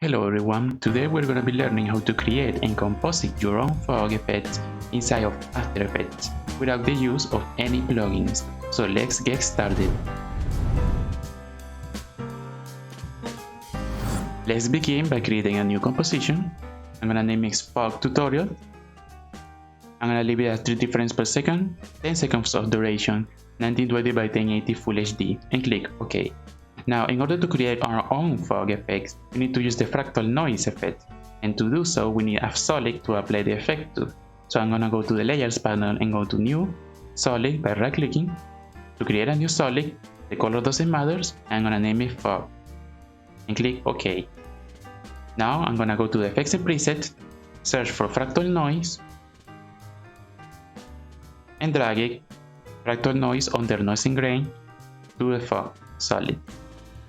Hello everyone, today we're going to be learning how to create and composite your own fog effects inside of After Effects without the use of any plugins. So let's get started. Let's begin by creating a new composition. I'm going to name it Fog Tutorial. I'm going to leave it at 30 frames per second, 10 seconds of duration, 1920 by 1080 Full HD, and click OK. Now, in order to create our own fog effects, we need to use the fractal noise effect, and to do so, we need a solid to apply the effect to. So I'm gonna go to the Layers panel and go to New, Solid by right-clicking. To create a new solid, the color doesn't matter, I'm gonna name it Fog, and click OK. Now I'm gonna go to the Effects and Presets, search for fractal noise, and drag it, fractal noise under noise and grain, to the fog solid.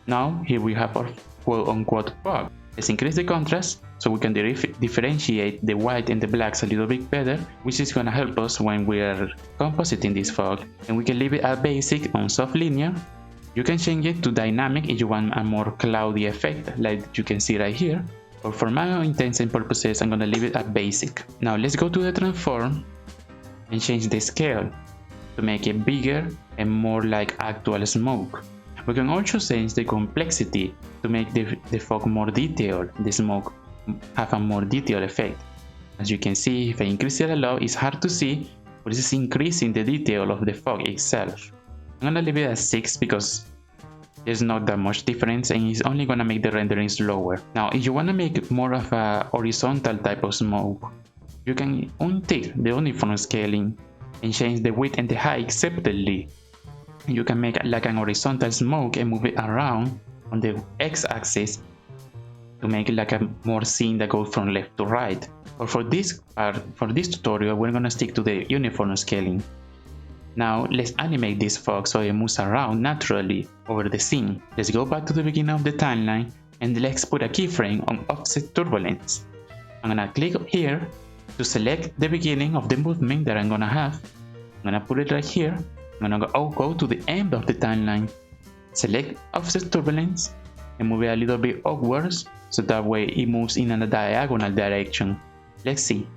Now here we have our quote-unquote fog. Let's increase the contrast so we can differentiate the white and the blacks a little bit better, which is going to help us when we are compositing this fog. And we can leave it at basic on soft linear. You can change it to dynamic if you want a more cloudy effect like you can see right here. But for my intents and purposes, I'm going to leave it at basic. Now let's go to the transform and change the scale to make it bigger and more like actual smoke. We can also change the complexity to make the fog more detailed, the smoke have a more detailed effect. As you can see, if I increase it a lot, it's hard to see, but it's increasing the detail of the fog itself. I'm gonna leave it at 6 because there's not that much difference and it's only gonna make the rendering slower. Now, if you wanna make more of a horizontal type of smoke, you can untick the uniform scaling and change the width and the height separately. You can make like an horizontal smoke and move it around on the x-axis to make like a more scene that goes from left to right. But for this tutorial, we're gonna stick to the uniform scaling. Now let's animate this fog so it moves around naturally over the scene. Let's go back to the beginning of the timeline and let's put a keyframe on offset turbulence. I'm gonna click here to select the beginning of the movement that I'm gonna have. I'm gonna put it right here. I'm gonna go to the end of the timeline, select offset turbulence, and move it a little bit upwards so that way it moves in a diagonal direction. Let's see.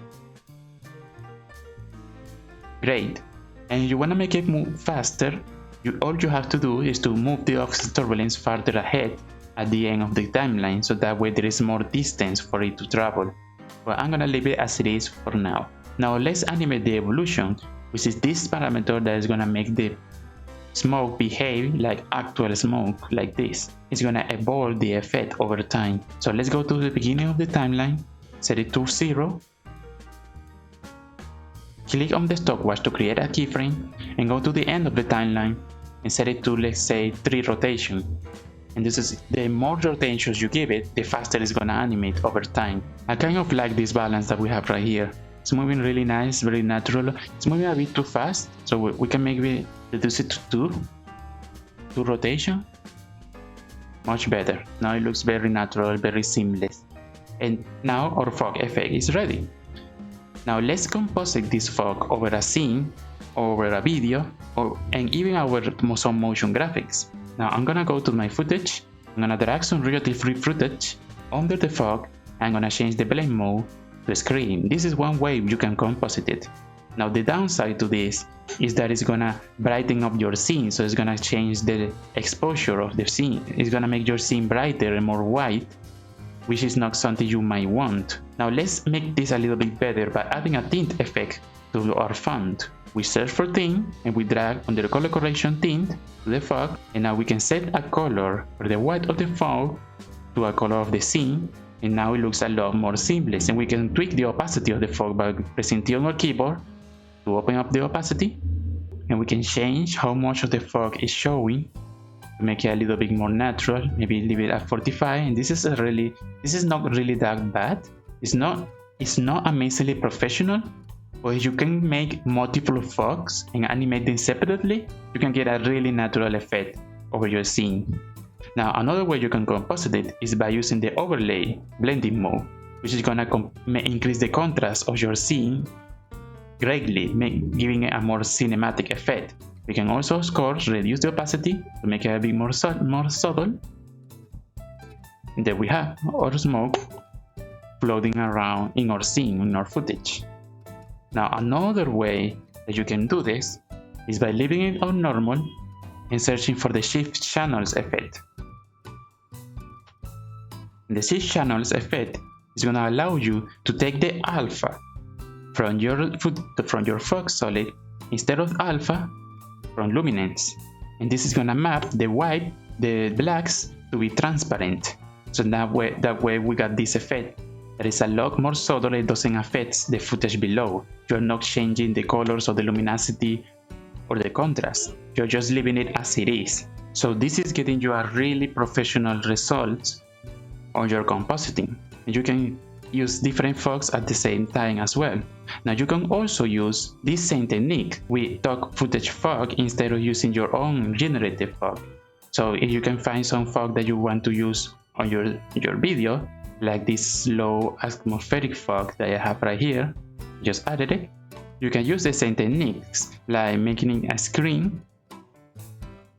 Great. And if you wanna make it move faster, all you have to do is to move the offset turbulence farther ahead at the end of the timeline so that way there is more distance for it to travel. But I'm gonna leave it as it is for now. Now let's animate the evolution, which is this parameter that is gonna make the smoke behave like actual smoke, like this. It's gonna evolve the effect over time. So let's go to the beginning of the timeline, set it to 0, click on the stopwatch to create a keyframe, and go to the end of the timeline and set it to, let's say, 3 rotation. And this is the more rotations you give it, the faster it's gonna animate over time. I kind of like this balance that we have right here. It's moving really nice, very natural. It's moving a bit too fast, so we can maybe reduce it to 2 rotation. Much better. Now it looks very natural, very seamless. And now our fog effect is ready. Now let's composite this fog over a scene, over a video, and even over some motion graphics. Now I'm gonna go to my footage. I'm gonna drag some royalty-free footage under the fog. I'm gonna change the blend mode to screen. This is one way you can composite it. Now the downside to this is that it's gonna brighten up your scene, so it's gonna change the exposure of the scene. It's gonna make your scene brighter and more white, which is not something you might want. Now let's make this a little bit better by adding a tint effect to our font. We search for tint and we drag under the color correction tint to the fog, and now we can set a color for the white of the fog to a color of the scene. And now it looks a lot more seamless, and we can tweak the opacity of the fog by pressing T on our keyboard to open up the opacity, and we can change how much of the fog is showing to make it a little bit more natural. Maybe leave it at 45, and this is not really that bad. It's not amazingly professional, but if you can make multiple fogs and animate them separately, you can get a really natural effect over your scene. Now another way you can composite it is by using the overlay blending mode, which is gonna increase the contrast of your scene greatly, giving it a more cinematic effect. We can also, of course, reduce the opacity to make it a bit more subtle. And then we have our smoke floating around in our scene, in our footage. Now another way that you can do this is by leaving it on normal and searching for the shift channels effect. The shift channels effect is going to allow you to take the alpha from your fog solid instead of alpha from luminance, and this is going to map the blacks to be transparent. So that way we got this effect that is a lot more subtle. It doesn't affect the footage below. You're not changing the colors or the luminosity or the contrast. You're just leaving it as it is. So this is getting you a really professional result on your compositing. And you can use different fogs at the same time as well. Now you can also use this same technique with stock footage fog instead of using your own generated fog. So if you can find some fog that you want to use on your video, like this low atmospheric fog that I have right here, just added it. You can use the same techniques like making a screen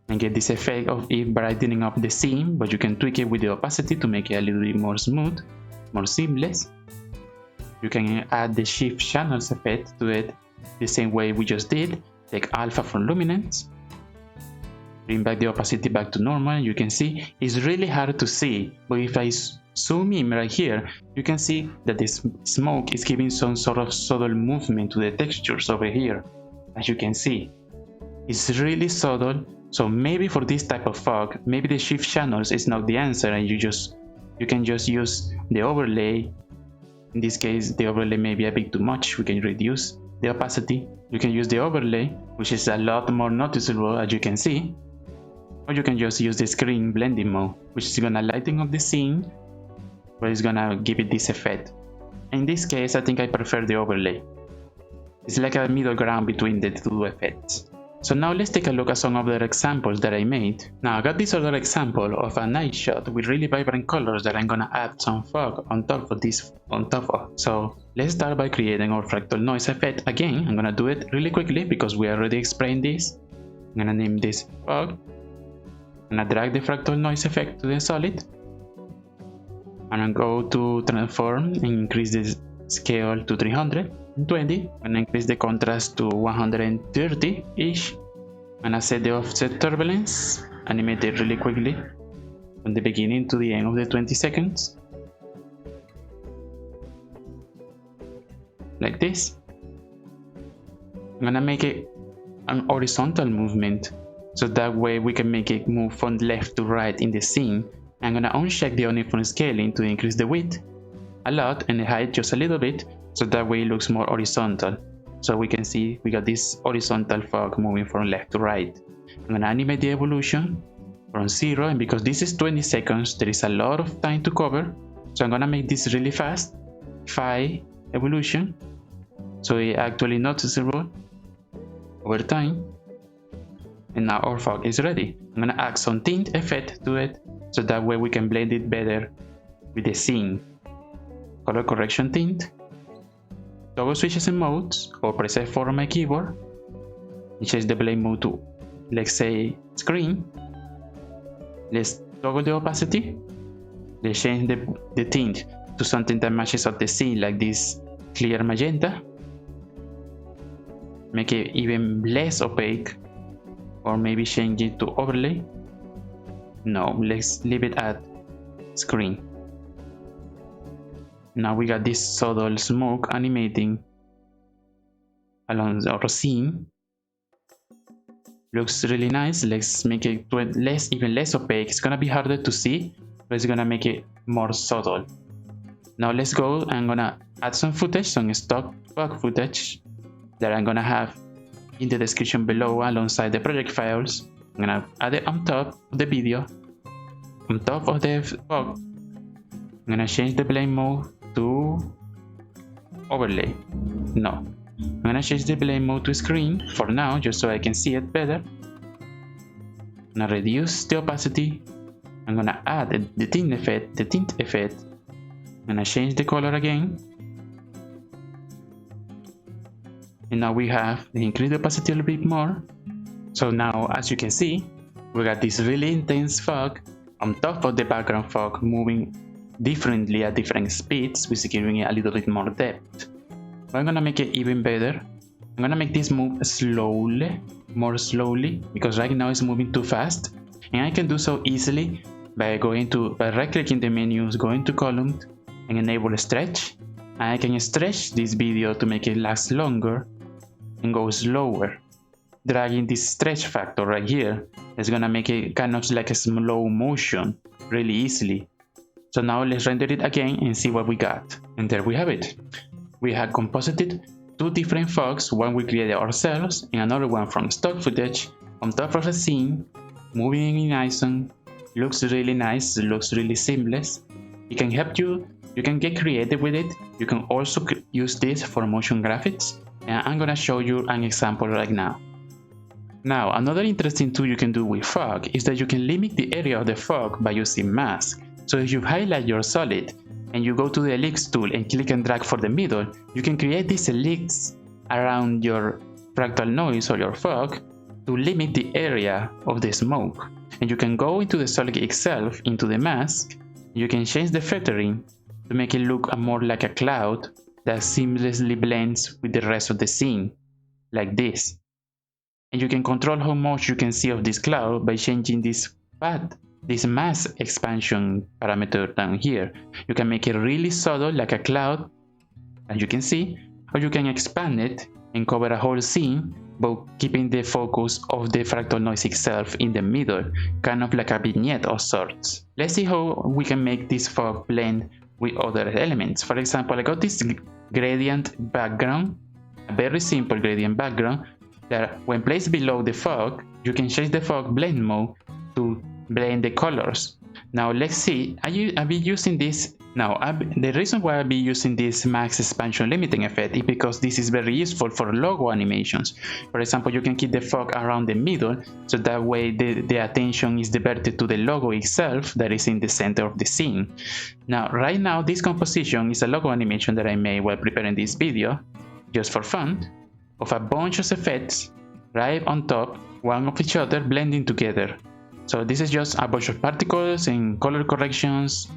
and get this effect of it brightening up the scene, but you can tweak it with the opacity to make it a little bit more smooth, more seamless. You can add the shift channels effect to it the same way we just did. Take alpha from luminance, bring back the opacity back to normal. You can see it's really hard to see, but if I zoom in right here, you can see that this smoke is giving some sort of subtle movement to the textures over here. As you can see, it's really subtle. So maybe for this type of fog, maybe the shift channels is not the answer, and you can just use the overlay. In this case, the overlay may be a bit too much. We can reduce the opacity. You can use the overlay, which is a lot more noticeable, as you can see. Or you can just use the screen blending mode, which is gonna lighten up the scene, but it's gonna give it this effect. In this case, I think I prefer the overlay. It's like a middle ground between the two effects. So now let's take a look at some other examples that I made. Now I got this other example of a night shot with really vibrant colors that I'm gonna add some fog on top of. So let's start by creating our fractal noise effect. Again, I'm gonna do it really quickly because we already explained this. I'm gonna name this fog. I'm gonna drag the fractal noise effect to the solid. I'm gonna go to transform and increase the scale to 320. I'm gonna increase the contrast to 130-ish. I'm gonna set the offset turbulence, animate it really quickly from the beginning to the end of the 20 seconds. Like this. I'm gonna make it an horizontal movement, so that way we can make it move from left to right in the scene. I'm gonna uncheck the uniform scaling to increase the width a lot and the height just a little bit, so that way it looks more horizontal. So we can see we got this horizontal fog moving from left to right. I'm gonna animate the evolution from 0, and because this is 20 seconds, there is a lot of time to cover. So I'm gonna make this really fast, 5 evolution, so it's actually noticeable over time. And now our fog is ready. I'm gonna add some tint effect to it, so that way we can blend it better with the scene. Color correction tint, toggle switches and modes, or press F4 on my keyboard, and change the blend mode to, let's say, screen. Let's toggle the opacity. Let's change the tint to something that matches up the scene, like this clear magenta. Make it even less opaque, or maybe change it to overlay. No, let's leave it at screen. Now we got this subtle smoke animating along our scene. Looks really nice. Let's make it even less opaque. It's gonna be harder to see, but it's gonna make it more subtle. Now let's go. I'm gonna add some footage, some stock fog footage that I'm gonna have in the description below alongside the project files. I'm gonna add it on top of the video, on top of the fog. I'm gonna change the blend mode to overlay. No, I'm gonna change the blend mode to screen for now, just so I can see it better. I'm gonna reduce the opacity. I'm gonna add the tint effect. I'm gonna change the color again. And now we have increased the opacity a little bit more. So now, as you can see, we got this really intense fog on top of the background fog moving differently at different speeds, which is giving it a little bit more depth. But I'm gonna make it even better. I'm gonna make this move slowly, more slowly, because right now it's moving too fast. And I can do so easily by right clicking the menus, going to column and enable stretch. And I can stretch this video to make it last longer and go slower. Dragging this stretch factor right here is gonna make it kind of like a slow motion really easily. So now let's render it again and see what we got. And there we have it. We have composited two different fogs, one we created ourselves and another one from stock footage on top of a scene, moving in ISO. Looks really nice, looks really seamless. It can help you can get creative with it. You can also use this for motion graphics, and I'm gonna show you an example right now. Now, another interesting tool you can do with fog is that you can limit the area of the fog by using mask. So if you highlight your solid and you go to the ellipse tool and click and drag for the middle, you can create this ellipse around your fractal noise or your fog to limit the area of the smoke. And you can go into the solid itself, into the mask, you can change the feathering to make it look more like a cloud that seamlessly blends with the rest of the scene, like this. And you can control how much you can see of this cloud by changing this mask expansion parameter down here. You can make it really subtle like a cloud, as you can see, or you can expand it and cover a whole scene, but keeping the focus of the fractal noise itself in the middle, kind of like a vignette of sorts. Let's see how we can make this fog blend with other elements. For example, I got this gradient background, a very simple gradient background, that when placed below the fog, you can change the fog blend mode to blend the colors. Now let's see, I'll be using this. Now the reason why I'll be using this max expansion limiting effect is because this is very useful for logo animations. For example, you can keep the fog around the middle, so that way the attention is diverted to the logo itself that is in the center of the scene. Now right now this composition is a logo animation that I made while preparing this video, just for fun, of a bunch of effects right on top, one of each other, blending together. So this is just a bunch of particles and color corrections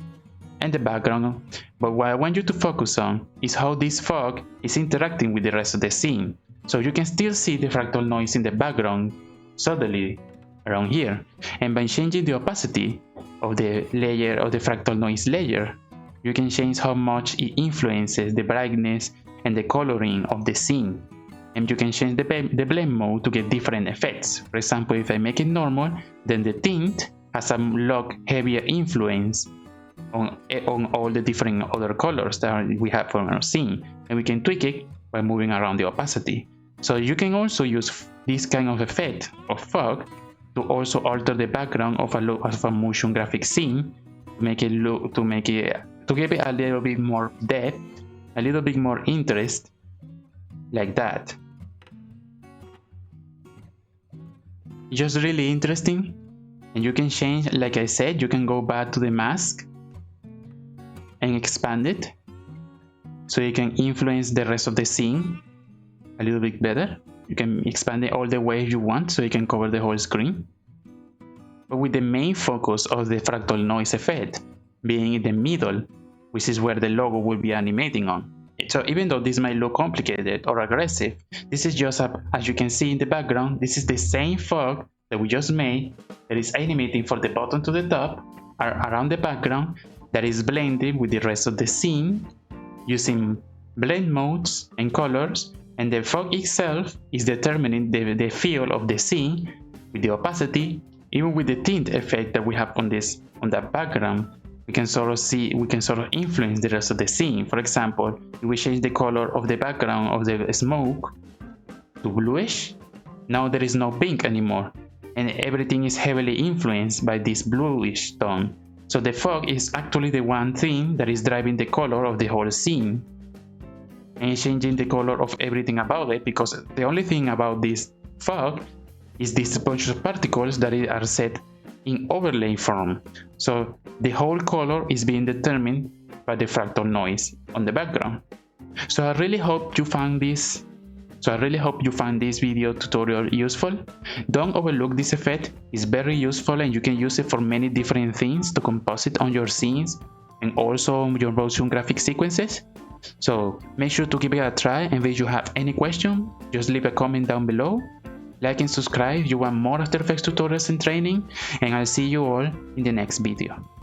and the background, but what I want you to focus on is how this fog is interacting with the rest of the scene. So you can still see the fractal noise in the background subtly around here, and by changing the opacity of the layer of the fractal noise layer, you can change how much it influences the brightness and the coloring of the scene. And you can change the blend mode to get different effects. For example, if I make it normal, then the tint has a lot heavier influence on all the different other colors that we have from our scene, and we can tweak it by moving around the opacity. So you can also use this kind of effect of fog to also alter the background of a motion graphic scene, to give it a little bit more depth, a little bit more interest, like that. Just really interesting. And you can change, like I said, you can go back to the mask and expand it so you can influence the rest of the scene a little bit better. You can expand it all the way you want so you can cover the whole screen, but with the main focus of the fractal noise effect being in the middle, which is where the logo will be animating on. So even though this might look complicated or aggressive, this is just as you can see in the background, this is the same fog that we just made that is animating from the bottom to the top around the background, that is blended with the rest of the scene using blend modes and colors, and the fog itself is determining the feel of the scene with the opacity, even with the tint effect that we have on that background. We can sort of influence the rest of the scene. For example, if we change the color of the background of the smoke to bluish, now there is no pink anymore, and everything is heavily influenced by this bluish tone. So the fog is actually the one thing that is driving the color of the whole scene and changing the color of everything about it, because the only thing about this fog is this bunch of particles that are set in overlay form. So the whole color is being determined by the fractal noise on the background. So I really hope you found this So I really hope you find this video tutorial useful. Don't overlook this effect, it's very useful and you can use it for many different things to composite on your scenes and also on your motion graphic sequences. So make sure to give it a try, and if you have any question, just leave a comment down below. Like and subscribe if you want more After Effects tutorials and training, and I'll see you all in the next video.